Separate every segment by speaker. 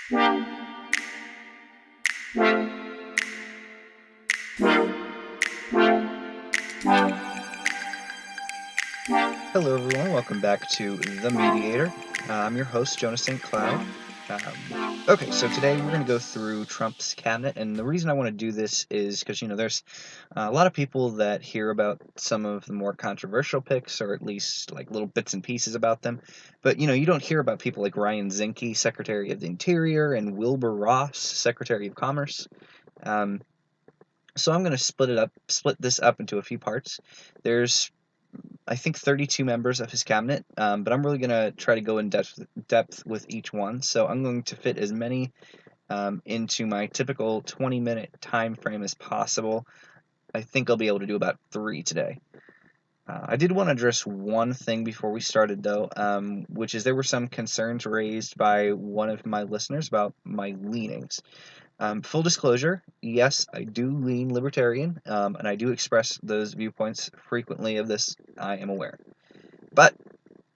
Speaker 1: Hello, everyone. Welcome back to The Mediator. I'm your host, Jonah St. Cloud. Okay, so today we're going to go through Trump's cabinet, and the reason I want to do this is because, there's a lot of people that hear about some of the more controversial picks, or at least like little bits and pieces about them, but, you don't hear about people like Ryan Zinke, Secretary of the Interior, and Wilbur Ross, Secretary of Commerce. So I'm going to split this up into a few parts. There's I think 32 members of his cabinet, but I'm really going to try to go in depth with each one. So I'm going to fit as many into my typical 20-minute time frame as possible. I think I'll be able to do about 3 today. I did want to address one thing before we started, though, which is there were some concerns raised by one of my listeners about my leanings. Full disclosure, yes, I do lean libertarian, and I do express those viewpoints frequently of this, I am aware. But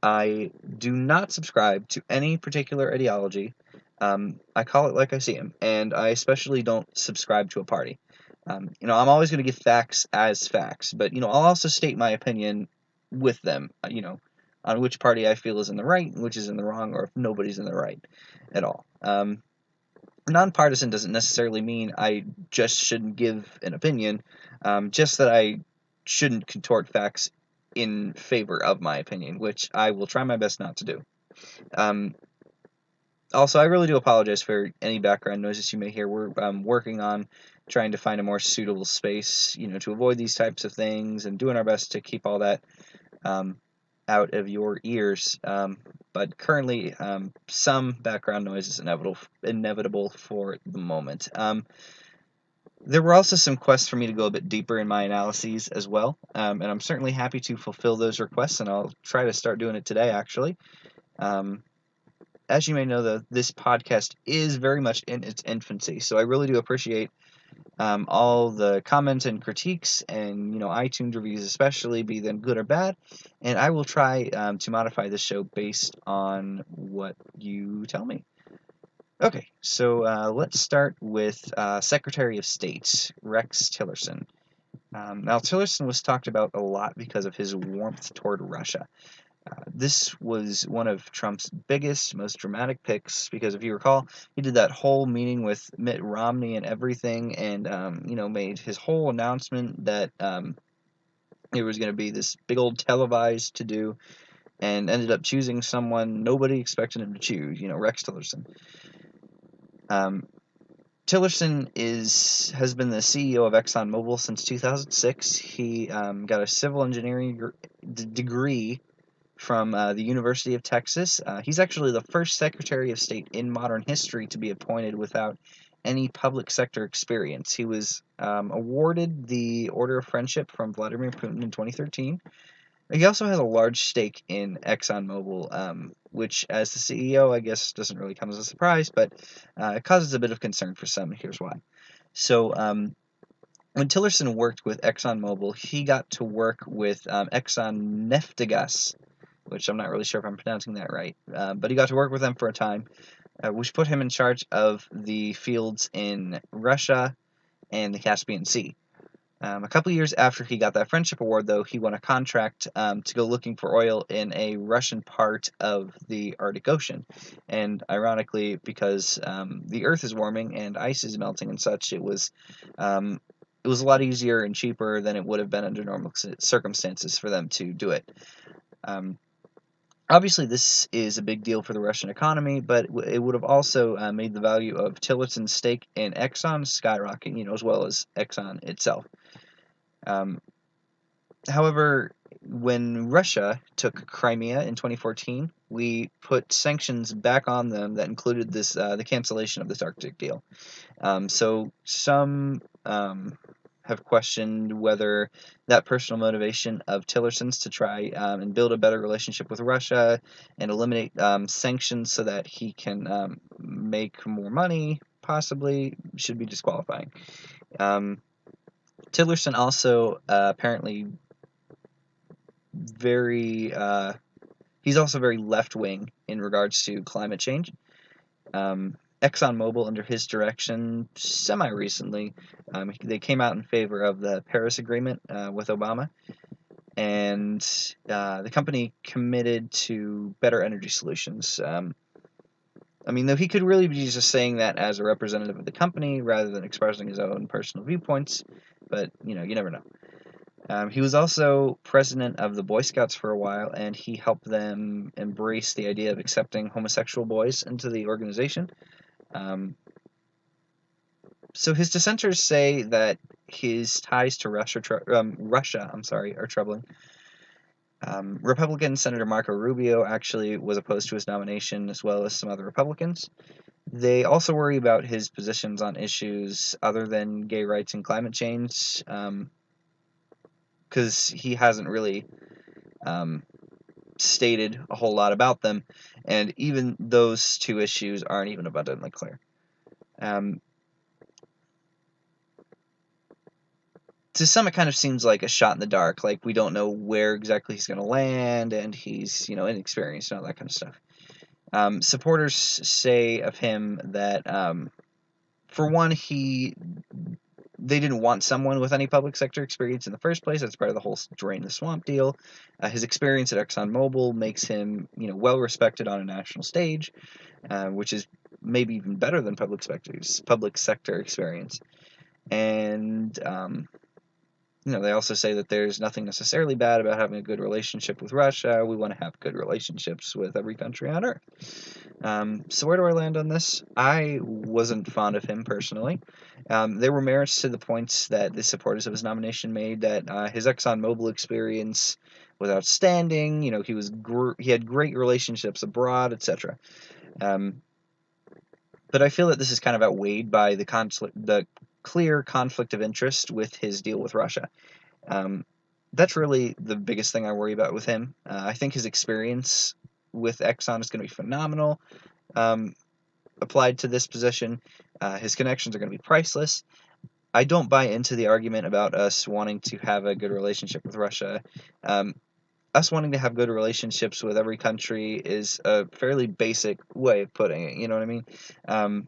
Speaker 1: I do not subscribe to any particular ideology. I call it like I see them, and I especially don't subscribe to a party. I'm always going to give facts as facts, but, I'll also state my opinion with them, on which party I feel is in the right, which is in the wrong, or if nobody's in the right at all. Nonpartisan doesn't necessarily mean I just shouldn't give an opinion, just that I shouldn't contort facts in favor of my opinion, which I will try my best not to do. Also, I really do apologize for any background noises you may hear. We're working on trying to find a more suitable space, to avoid these types of things, and doing our best to keep all that out of your ears. But currently, some background noise is inevitable for the moment. There were also some requests for me to go a bit deeper in my analyses as well, and I'm certainly happy to fulfill those requests, and I'll try to start doing it today, actually. As you may know, this podcast is very much in its infancy, so I really do appreciate all the comments and critiques and, iTunes reviews especially, be them good or bad, and I will try to modify this show based on what you tell me. Okay, so let's start with Secretary of State, Rex Tillerson. Now, Tillerson was talked about a lot because of his warmth toward Russia. This was one of Trump's biggest, most dramatic picks because, if you recall, he did that whole meeting with Mitt Romney and everything, and made his whole announcement that it was going to be this big old televised to do, and ended up choosing someone nobody expected him to choose. Rex Tillerson. Tillerson has been the CEO of ExxonMobil since 2006. He got a civil engineering degree from the University of Texas. He's actually the first Secretary of State in modern history to be appointed without any public sector experience. He was awarded the Order of Friendship from Vladimir Putin in 2013. He also has a large stake in ExxonMobil, which, as the CEO, I guess doesn't really come as a surprise, but it causes a bit of concern for some. Here's why. So, when Tillerson worked with ExxonMobil, he got to work with Exxon Neftegas, which I'm not really sure if I'm pronouncing that right, but he got to work with them for a time, which put him in charge of the fields in Russia and the Caspian Sea. A couple years after he got that friendship award, though, he won a contract to go looking for oil in a Russian part of the Arctic Ocean. And ironically, because the Earth is warming and ice is melting and such, it was a lot easier and cheaper than it would have been under normal circumstances for them to do it. Obviously, this is a big deal for the Russian economy, but it would have also made the value of Tillerson's stake in Exxon skyrocket, as well as Exxon itself. However, when Russia took Crimea in 2014, we put sanctions back on them that included the cancellation of this Arctic deal. So some have questioned whether that personal motivation of Tillerson's to try and build a better relationship with Russia and eliminate sanctions so that he can make more money, possibly, should be disqualifying. Tillerson also apparently he's also very left-wing in regards to climate change. ExxonMobil, under his direction, semi-recently, they came out in favor of the Paris Agreement with Obama, and the company committed to better energy solutions. I mean, though he could really be just saying that as a representative of the company rather than expressing his own personal viewpoints, but, you never know. He was also president of the Boy Scouts for a while, and he helped them embrace the idea of accepting homosexual boys into the organization. So his dissenters say that his ties to Russia, are troubling. Republican Senator Marco Rubio actually was opposed to his nomination, as well as some other Republicans. They also worry about his positions on issues other than gay rights and climate change, because he hasn't really stated a whole lot about them, and even those two issues aren't even abundantly clear. To some, it kind of seems like a shot in the dark, like we don't know where exactly he's going to land, and he's, inexperienced and all that kind of stuff. Supporters say of him that, for one, they didn't want someone with any public sector experience in the first place. That's part of the whole drain the swamp deal. His experience at ExxonMobil makes him, well respected on a national stage, which is maybe even better than public sector experience. And they also say that there's nothing necessarily bad about having a good relationship with Russia. We want to have good relationships with every country on Earth. So where do I land on this? I wasn't fond of him personally. There were merits to the points that the supporters of his nomination made, that his ExxonMobil experience was outstanding. He had great relationships abroad, etc. But I feel that this is kind of outweighed by the clear conflict of interest with his deal with Russia. That's really the biggest thing I worry about with him. I think his experience with Exxon is going to be phenomenal. Applied to this position, his connections are going to be priceless. I don't buy into the argument about us wanting to have a good relationship with Russia. Us wanting to have good relationships with every country is a fairly basic way of putting it, you know what I mean?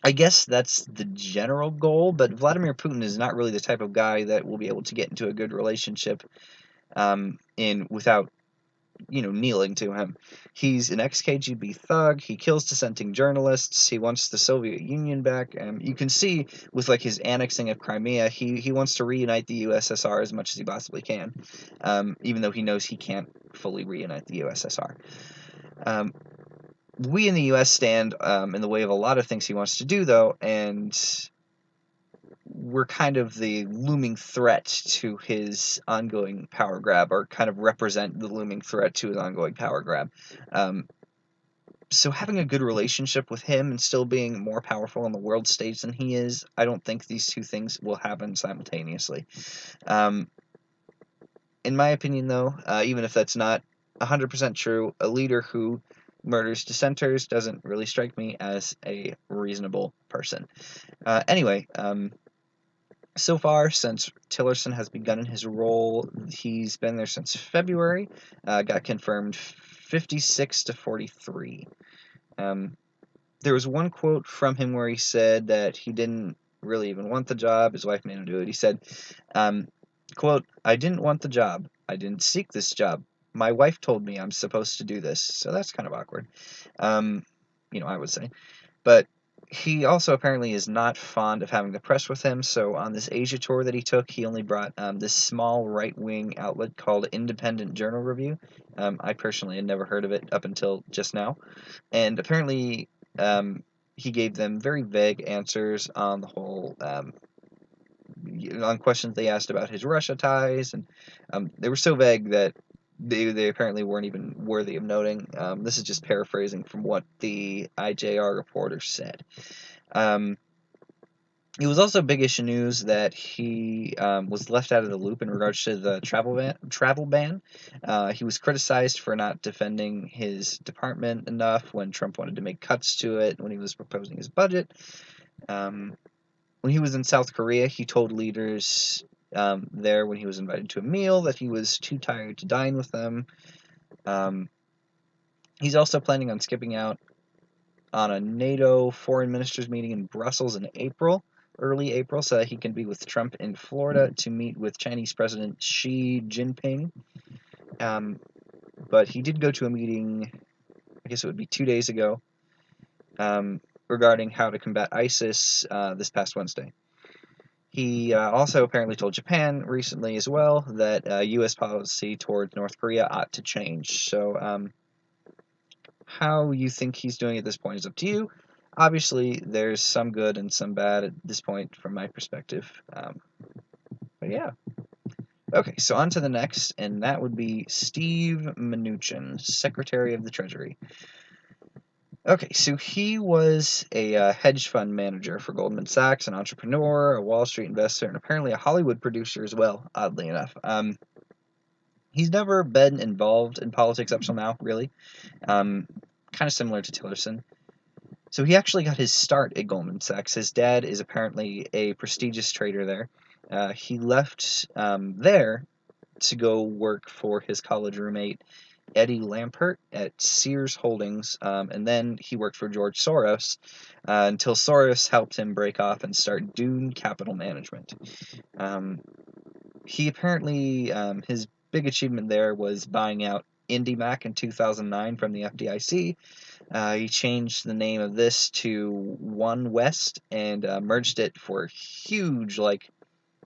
Speaker 1: I guess that's the general goal, but Vladimir Putin is not really the type of guy that will be able to get into a good relationship without, kneeling to him. He's an ex-KGB thug. He kills dissenting journalists. He wants the Soviet Union back. You can see with his annexing of Crimea, he wants to reunite the USSR as much as he possibly can, even though he knows he can't fully reunite the USSR. We in the U.S. stand in the way of a lot of things he wants to do, though, and we're kind of the looming threat to his ongoing power grab, or kind of represent the looming threat to his ongoing power grab. So having a good relationship with him and still being more powerful on the world stage than he is, I don't think these two things will happen simultaneously. In my opinion, though, even if that's not 100% true, a leader who murders dissenters doesn't really strike me as a reasonable person. Anyway, so far, since Tillerson has begun in his role, he's been there since February, got confirmed 56 to 43. There was one quote from him where he said that he didn't really even want the job. His wife made him do it. He said, quote, "I didn't want the job. I didn't seek this job. My wife told me I'm supposed to do this." So that's kind of awkward, I would say. But he also apparently is not fond of having the press with him, so on this Asia tour that he took, he only brought this small right-wing outlet called Independent Journal Review. I personally had never heard of it up until just now, and apparently he gave them very vague answers on the whole, on questions they asked about his Russia ties, and they were so vague that they apparently weren't even worthy of noting. This is just paraphrasing from what the IJR reporter said. It was also big issue news that he was left out of the loop in regards to the travel ban. He was criticized for not defending his department enough when Trump wanted to make cuts to it when he was proposing his budget. When he was in South Korea, he told leaders there when he was invited to a meal that he was too tired to dine with them. He's also planning on skipping out on a NATO foreign ministers meeting in Brussels in early April, so that he can be with Trump in Florida to meet with Chinese President Xi Jinping. But he did go to a meeting, I guess it would be 2 days ago, regarding how to combat ISIS this past Wednesday. He also apparently told Japan recently as well that U.S. policy towards North Korea ought to change. So how you think he's doing at this point is up to you. Obviously, there's some good and some bad at this point from my perspective. But yeah. Okay, so on to the next, and that would be Steve Mnuchin, Secretary of the Treasury. Okay, so he was a hedge fund manager for Goldman Sachs, an entrepreneur, a Wall Street investor, and apparently a Hollywood producer as well, oddly enough. He's never been involved in politics up till now, really. Kind of similar to Tillerson. So he actually got his start at Goldman Sachs. His dad is apparently a prestigious trader there. He left there to go work for his college roommate, Eddie Lampert, at Sears Holdings, and then he worked for George Soros until Soros helped him break off and start Dune Capital Management. He apparently, his big achievement there was buying out IndyMac in 2009 from the FDIC. He changed the name of this to OneWest and merged it for a huge,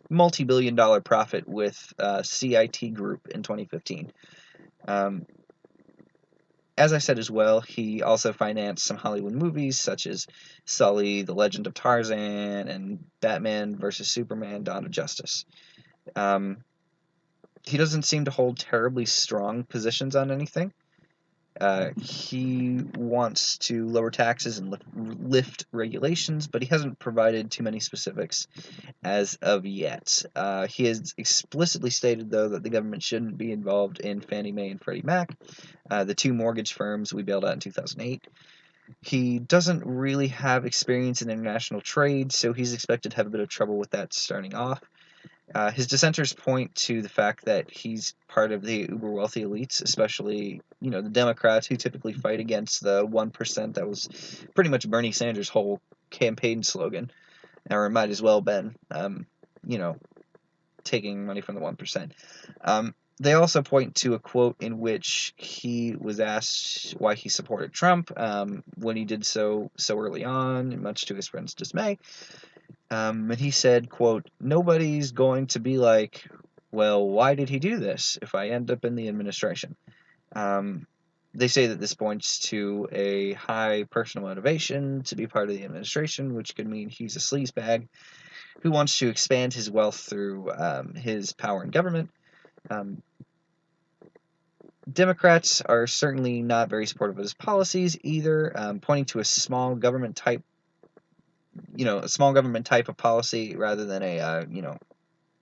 Speaker 1: multi-billion-dollar profit with CIT Group in 2015. As I said as well, he also financed some Hollywood movies such as Sully, The Legend of Tarzan, and Batman vs. Superman, Dawn of Justice. He doesn't seem to hold terribly strong positions on anything. He wants to lower taxes and lift regulations, but he hasn't provided too many specifics as of yet. He has explicitly stated, though, that the government shouldn't be involved in Fannie Mae and Freddie Mac, the two mortgage firms we bailed out in 2008. He doesn't really have experience in international trade, so he's expected to have a bit of trouble with that starting off. His dissenters point to the fact that he's part of the uber wealthy elites, especially, the Democrats who typically fight against the 1%. That was pretty much Bernie Sanders' whole campaign slogan, or it might as well been, taking money from the 1%. They also point to a quote in which he was asked why he supported Trump when he did so early on, much to his friends' dismay. And he said, quote, "Nobody's going to be like, well, why did he do this if I end up in the administration?" They say that this points to a high personal motivation to be part of the administration, which could mean he's a sleazebag who wants to expand his wealth through his power in government. Democrats are certainly not very supportive of his policies either, pointing to a small government type of policy rather than a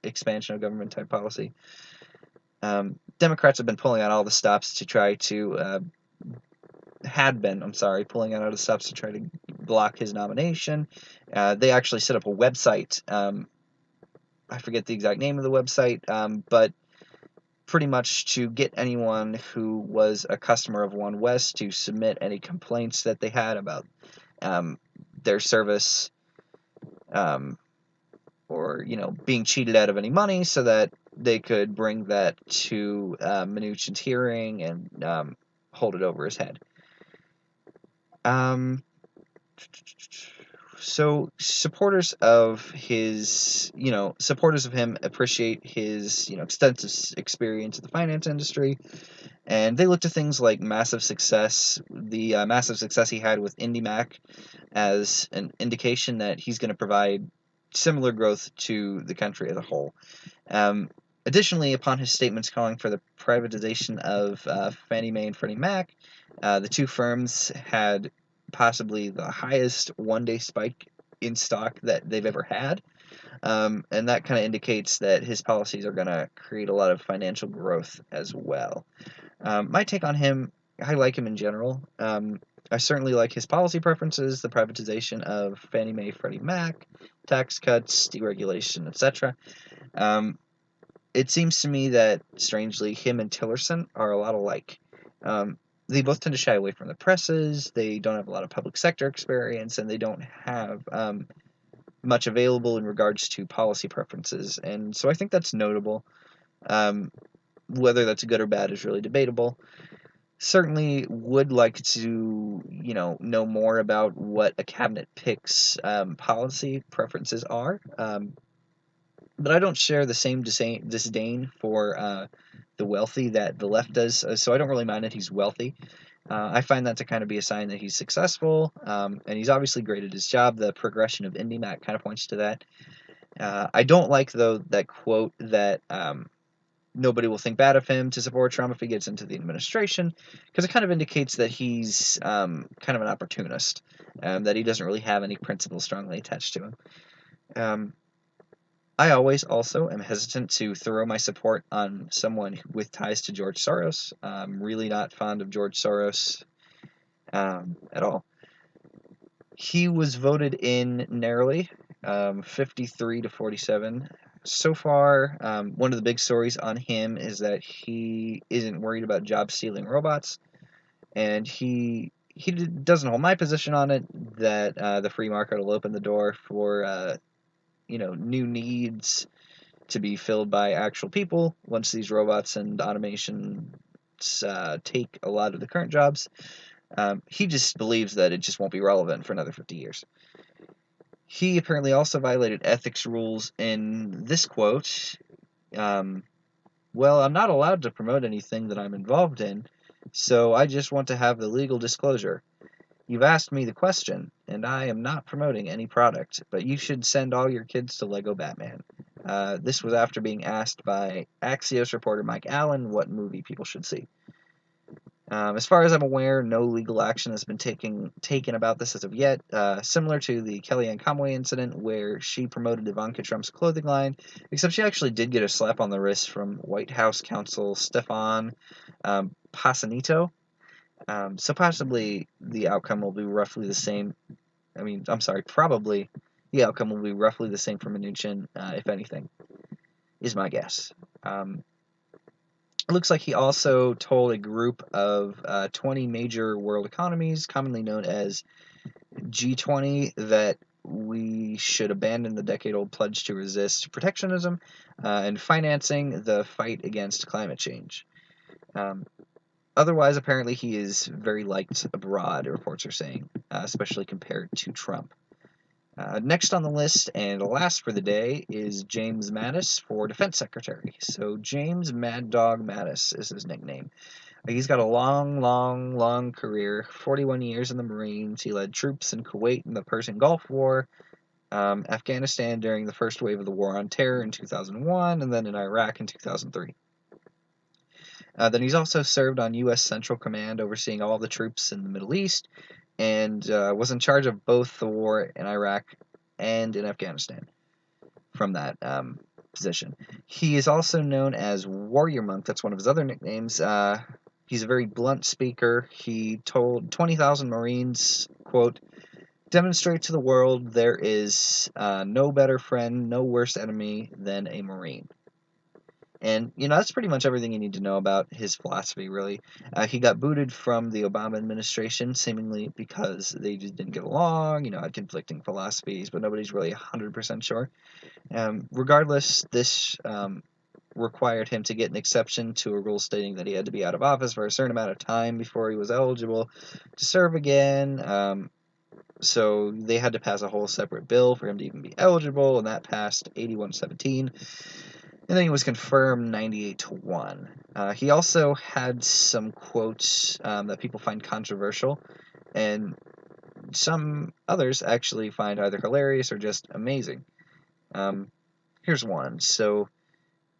Speaker 1: expansion of government type policy. Democrats have been pulling out all the stops to try to pulling out all the stops to try to block his nomination. They actually set up a website. I forget the exact name of the website, but pretty much to get anyone who was a customer of OneWest to submit any complaints that they had about their service, or being cheated out of any money, so that they could bring that to Mnuchin's hearing and hold it over his head. So supporters of him appreciate his extensive experience in the finance industry, and they look to things like the massive success he had with IndyMac as an indication that he's going to provide similar growth to the country as a whole. Additionally, upon his statements calling for the privatization of Fannie Mae and Freddie Mac, the two firms had possibly the highest one-day spike in stock that they've ever had, and that kind of indicates that his policies are going to create a lot of financial growth as well. My take on him, I like him in general. I certainly like his policy preferences, the privatization of Fannie Mae, Freddie Mac, tax cuts, deregulation, etc. It seems to me that, strangely, him and Tillerson are a lot alike. they both tend to shy away from the presses, they don't have a lot of public sector experience, and they don't have much available in regards to policy preferences. And so I think that's notable. Whether that's good or bad is really debatable. Certainly would like to, know more about what a cabinet pick's policy preferences are. But I don't share the same disdain for the wealthy that the left does, so I don't really mind that he's wealthy. I find that to kind of be a sign that he's successful, and he's obviously great at his job. The progression of IndyMac kind of points to that. I don't like, though, that quote that nobody will think bad of him to support Trump if he gets into the administration, because it kind of indicates that he's kind of an opportunist, that he doesn't really have any principles strongly attached to him. I always also am hesitant to throw my support on someone with ties to George Soros. I'm really not fond of George Soros at all. He was voted in narrowly, 53 to 47. So far, one of the big stories on him is that he isn't worried about job-stealing robots, and he doesn't hold my position on it, that the free market will open the door for new needs to be filled by actual people once these robots and automation take a lot of the current jobs. He just believes that it just won't be relevant for another 50 years. He apparently also violated ethics rules in this quote. Well, I'm not allowed to promote anything that I'm involved in, so I just want to have the legal disclosure. You've asked me the question, and I am not promoting any product, but you should send all your kids to Lego Batman. This was after being asked by Axios reporter Mike Allen what movie people should see. As far as I'm aware, no legal action has been taken about this as of yet, similar to the Kellyanne Conway incident where she promoted Ivanka Trump's clothing line, except she actually did get a slap on the wrist from White House counsel Stefan Pasanito. So possibly the outcome will be roughly the same. Probably the outcome will be roughly the same for Mnuchin, if anything, is my guess. It looks like he also told a group of 20 major world economies, commonly known as G20, that we should abandon the decade-old pledge to resist protectionism and financing the fight against climate change. Otherwise, apparently, he is very liked abroad, reports are saying, especially compared to Trump. Next on the list, and last for the day, is James Mattis for Defense Secretary. So James Mad Dog Mattis is his nickname. He's got a long career, 41 years in the Marines. He led troops in Kuwait in the Persian Gulf War, Afghanistan during the first wave of the War on Terror in 2001, and then in Iraq in 2003. Then he's also served on U.S. Central Command, overseeing all the troops in the Middle East, and was in charge of both the war in Iraq and in Afghanistan from that position. He is also known as Warrior Monk. That's one of his other nicknames. He's a very blunt speaker. He told 20,000 Marines, quote, "Demonstrate to the world there is no better friend, no worse enemy than a Marine." And, that's pretty much everything you need to know about his philosophy, really. He got booted from the Obama administration, seemingly because they just didn't get along, had conflicting philosophies, but nobody's really 100% sure. Regardless, this required him to get an exception to a rule stating that he had to be out of office for a certain amount of time before he was eligible to serve again. So they had to pass a whole separate bill for him to even be eligible, and that passed 81-17. And then he was confirmed 98-1. He also had some quotes that people find controversial, and some others actually find either hilarious or just amazing. Here's one. So,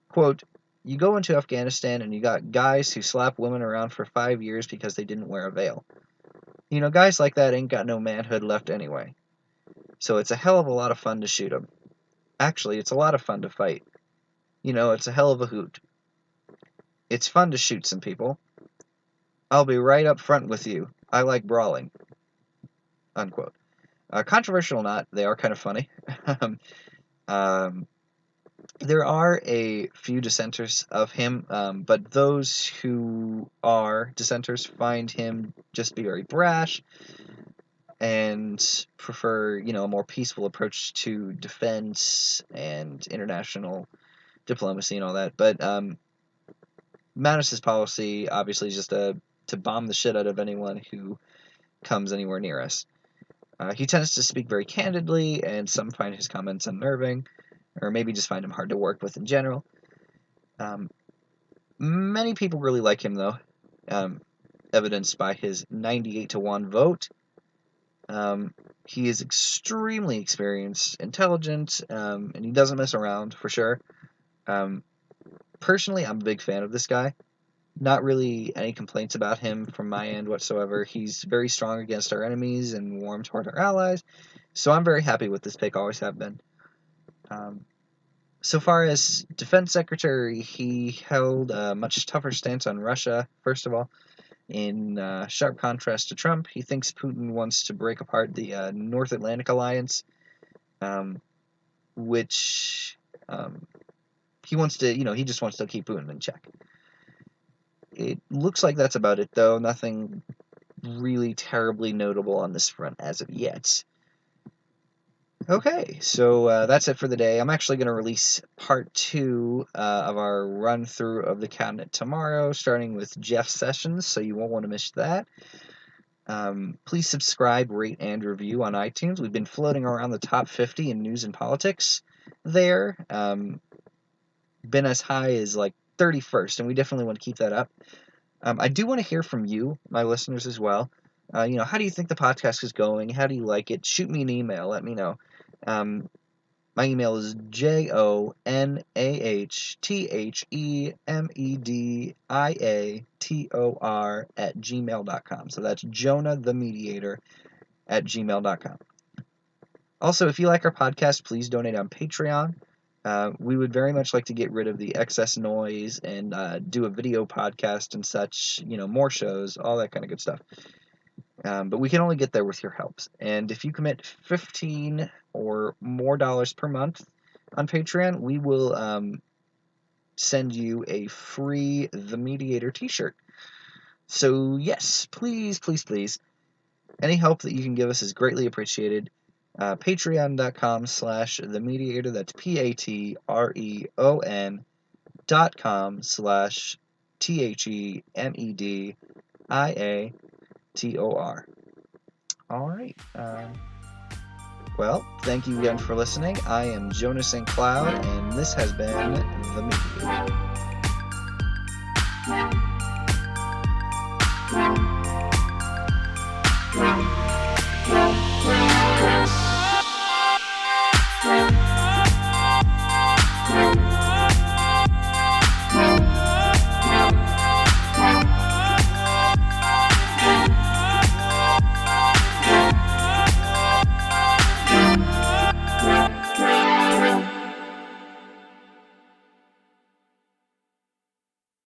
Speaker 1: quote, "You go into Afghanistan and you got guys who slap women around for 5 years because they didn't wear a veil. Guys like that ain't got no manhood left anyway. So it's a hell of a lot of fun to shoot them. Actually, it's a lot of fun to fight. It's a hell of a hoot. It's fun to shoot some people. I'll be right up front with you. I like brawling." Unquote. Controversial or not, they are kind of funny. There are a few dissenters of him, but those who are dissenters find him just be very brash and prefer, a more peaceful approach to defense and international diplomacy and all that. But Mattis' policy obviously is just to bomb the shit out of anyone who comes anywhere near us. He tends to speak very candidly, and some find his comments unnerving, or maybe just find him hard to work with in general. Many people really like him, though, evidenced by his 98-1 vote. He is extremely experienced, intelligent, and he doesn't mess around, for sure. Personally, I'm a big fan of this guy. Not really any complaints about him from my end whatsoever. He's very strong against our enemies and warm toward our allies, so I'm very happy with this pick, always have been. So far as defense secretary, he held a much tougher stance on Russia, first of all. In sharp contrast to Trump, he thinks Putin wants to break apart the North Atlantic Alliance, which he wants to, he just wants to keep Putin in check. It looks like that's about it, though. Nothing really terribly notable on this front as of yet. Okay, so that's it for the day. I'm actually going to release part 2 of our run-through of the cabinet tomorrow, starting with Jeff Sessions, so you won't want to miss that. Please subscribe, rate, and review on iTunes. We've been floating around the top 50 in news and politics there. Been as high as like 31st, and we definitely want to keep that up. I do want to hear from you, my listeners, as well. How do you think the podcast is going? How do you like it? Shoot me an email. Let me know. My email is jonahthemediator@gmail.com. So that's jonahthemediator@gmail.com. Also, if you like our podcast, please donate on Patreon. We would very much like to get rid of the excess noise and do a video podcast and such, more shows, all that kind of good stuff. But we can only get there with your help. And if you commit $15 or more per month on Patreon, we will send you a free The Mediator t-shirt. So yes, please, please, please, any help that you can give us is greatly appreciated. Patreon.com/TheMediator, that's patreon.com/TheMediator. All right. Well, thank you again for listening. I am Jonah St. Cloud, and this has been The Mediator.